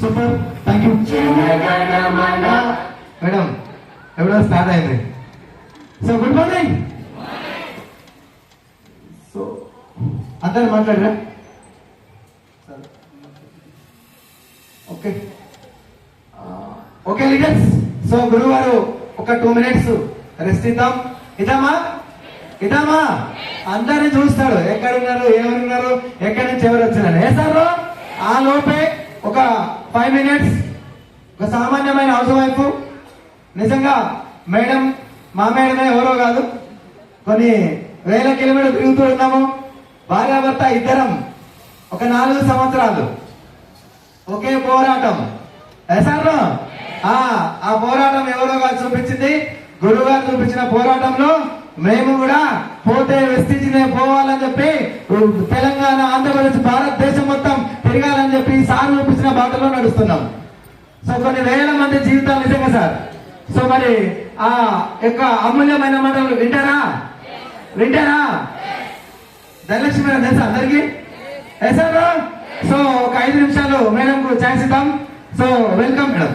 Super, thank you madam. ఎవడో start అయింది. So good morning. So అందరు మాట్లాడరా? Okay okay leaders. సో గురువు గారు ఒక 2 minutes రెస్ట్ ఇద్దాం. ఇద్దామా ఇద్దామా? అందరిని చూస్తాడు, ఎక్కడున్నారు, ఎవరున్నారు, ఎక్కడి నుంచి ఎవరు వచ్చినారు. ఏ సార్ ఆ లోపే ఒక 5 minutes ఒక సామాన్యమైన హౌస్ వైఫ్, నిజంగా మేడం మా మేడమే, ఎవరో కాదు, కొన్ని వేల కిలోమీటర్లు తిరుగుతూ ఉన్నాము. భార్యాభర్త ఇద్దరం ఒక 4 సంవత్సరాలు ఒకే పోరాటం. సార్ ఆ పోరాటం ఎవరో కాదు చూపించింది, గురువు గారు చూపించిన పోరాటంలో మేము కూడా పోతే వెస్టిజ్నే పోవాలని చెప్పి తెలంగాణ, ఆంధ్రప్రదేశ్, భారతదేశం మొత్తం తిరగాలని చెప్పి సార్ చూపించిన బాటలో నడుస్తున్నాం. సో కొన్ని వేల మంది జీవితాలు నిజంగా సార్. సో మరి ఆ యొక్క అమూల్యమైన మాటలు వింటారా? ధనలక్ష్మి మేడం తెలుసా అందరికి? సార్ సో ఒక 5 నిమిషాలు మేడం కు ఛాన్స్ ఇద్దాం. So welcome madam.